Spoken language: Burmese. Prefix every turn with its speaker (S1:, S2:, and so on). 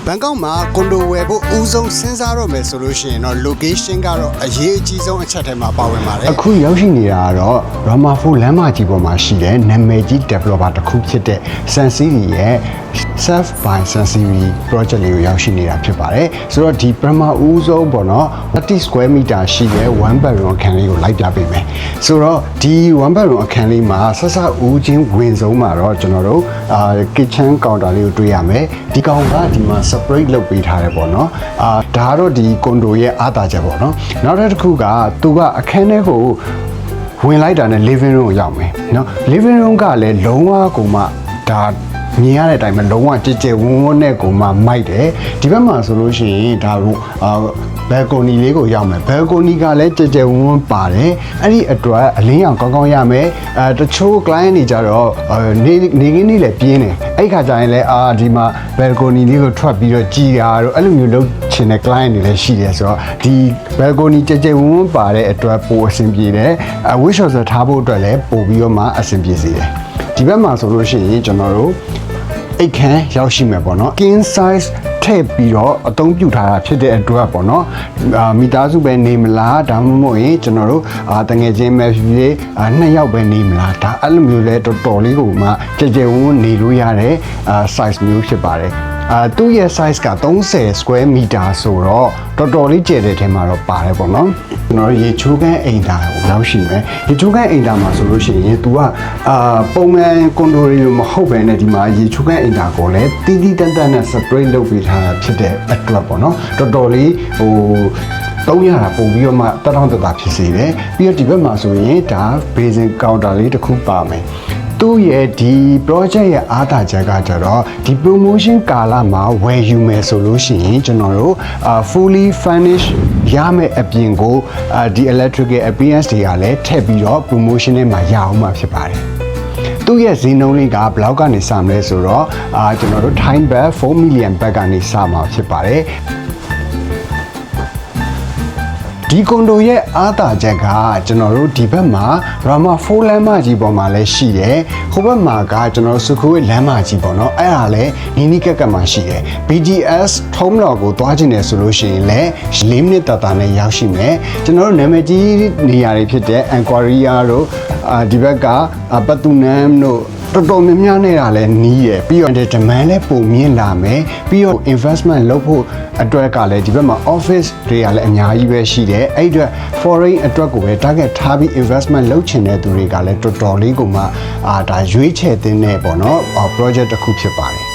S1: ဘန်ကောက်မှာကွန်ဒိုဝယ်ဖို့ဦးဆုံးစဉ်းစားတော့မယ်ဆိုလို့ရှိရင်တော့ location ကတော့အရေးအကြီးဆုံးအချက်ထဲမှာပါဝင်ပါတယ်အခုရောက်ရှိနေတာကတော့ Ramapho လမ်းမကြီးပေါ်မှာရှိတဲ့နာမည်ကြီး developer တစ်ခုဖြစ်တဲ့ Sun City ရဲ့ Self by Sun City project လေးကိုရောက်ရှိနေတာဖြစ်ပါတယ်ဆိုတော့ဒီပထမဦးဆုံးပေါ့နော်30 square meter ရှိတဲ့ one bedroom အခန်းလေးကိုလိုက်ပြပေးမယ်ဆိုတော့ဒီ one bedroom အခန်းလေးမှာဆက်စဦးချင်းဝင်ဆုံးမှာတော့ကျွန်တော်တို့kitchen counter လေးကိုတွေ့ရမယ်ဒီကောင်ကဒီမှာ separate လုပ်ပေးထားတယ်ပေါ့နော်ဒါကတော့ဒီကွန်ဒိုရဲ့အားသာချက်ပေါ့နော်နောက်တစ်ခုကသူကအခန်းထဲကိုဝင်လိုက်တာနဲ့ living room ကိုရောက်မယ်နော် living room ကလည်းလုံးဝကိုမှဒါမြင်ရတဲ့အတိုင်းပဲလုံးဝကြည်ကြဲဝန်းဝန်းနဲ့ကိုမှမိုက်တယ်ဒီဘက်မှာဆိုလို့ရှိရင်ဒါbalcony လေးကိုရောက်မယ် balcony ကလည်းကြည်ကြဲဝန်းဝန်းပါတယ်အဲ့ဒီအတွက်အလင်းရောင်ကောင်းကောင်းရမယ်တချို့ client တွေကြတော့နေခင်းနေလည်းပြင်းတယ်အဲ့ခါကျရင်လည်းဒီမှာ balcony လေးကိုထွက်ပြီးတော့ကြည်တာတို့အဲ့လိုမျိုးလုပ်ချင်တဲ့ client တွေလည်းရှိတယ်ဆိုတော့ဒီ balcony ကြည်ကြဲဝန်းဝန်းပါတဲ့အတွက်ပိုအဆင်ပြေတယ်wish order ထားဖို့အတွက်လည်းပိုပြီးတော့မှအဆင်ပြေစေတယ်ဒီဘက်မှာဆိုလို့ရှိရင်ကျွန်တော်တို့အိတ်ခမ်းရောက်ရှိမယ်ပေါ့နော် king size ထည့်ပြီးတော့အသုံးပြုထားတာဖြစ်တဲ့အတွက်ပေါ့နော်မိသားစုပဲနေမလားဒါမှမဟုတ်ရင်ကျွန်တော်တို့တငယ်ချင်းပဲဖြစ်ဖြစ်နှစ်ယောက်ပဲနေမလားဒါအဲ့လိုမျိုးလဲတော်တော်လေးကိုမှကြဲကြဲဝန်းနေလို့ရတဲ့size မျိုးဖြစ်ပါတယ်သူ့ရဲ့ size က30 square meter ဆိုတော့တော်တော်လေးကျယ်တဲ့ထဲမှာတော့ပါတယ်ပေါ့နော်ကျွန်တော်ရေချိုးခန်းအိမ်သာကိုရောက်ရှိမယ်ရေချိုးခန်းအိမ်သာမှာဆိုလို့ရှိရင် तू ကပုံမှန်ကွန်ဒိုရီလိုမဟုတ်ပဲနဲ့ဒီမှာရေချိုးခန်းအိမ်သာကိုလည်းတီးတီးတန်းတန်းနဲ့ separate လုပ်ပေးထားတာဖြစ်တဲ့အတွက်ပေါ့နော်တော်တော်လေးသုံးရတာပုံပြီးတော့မှတထောင်တတာဖြစ်စေတယ်ပြီးတော့ဒီဘက်မှာဆိုရင်ဒါ basin counter လေးတစ်ခုပါမယ်သူ့ရဲ့ဒီ project ရဲ့အားသာချက်ကကြတော့ဒီ promotion ကာလမှာဝယ်ယူမယ်ဆိုလို့ရှိရင်ကျွန်တော်တို့fully furnished ရမယ့်အပြင်ကိုဒီ electrical appliance တွေကလည်းထည့်ပြီးတော့ promotion နဲ့မှာရအောင်မှာဖြစ်ပါတယ်သူ့ရဲ့ဈေးနှုန်းလေးကဘယ်လောက်ကနေစမလဲဆိုတော့ကျွန်တော်တို့ Thai baht 4 million baht ကနေစမှာဖြစ်ပါတယ်ဒီကွန်ဒိုရဲ့အားသာချက်ကကျွန်တော်တို့ဒီဘက်မှာ Ramapho လမ်းမကြီးပေါ်မှာလည်းရှိတယ်ဟိုဘက်မှာကကျွန်တော်တို့စုခိုးလမ်းမကြီးပေါ့နော်အဲ့ဒါလည်းနီးနီးကက်ကက်မှာရှိတယ် BTS ထုံးတော်ကိုသွားကျင်တယ်ဆိုလို့ရှိရင်လည်း4မိနစ်တာနဲ့ရောက်ရှိမယ်ကျွန်တော်တို့နာမည်ကြီးနေရာတွေဖြစ်တဲ့ Anquaria တို့ဒီဘက်ကပတ်တူနမ်တို့တော်တော်များများနေတာလည်းနီးရယ်ပြီးတော့ demand လည်းပုံမြင့်လာမယ်ပြီးတော့ investment လုပ်ဖို့အတွက်ကလည်းဒီဘက်မှာ office တွေကလည်းအများကြီးပဲရှိတယ်အဲ့အတွက် foreign အတွက်ကိုပဲ target ထားပြီး investment လုပ်ချင်တဲ့သူတွေကလည်းတော်တော်လေးကိုမှဒါရွေးချယ်တဲ့ပေါ့နော် project တစ်ခုဖြစ်ပါတယ်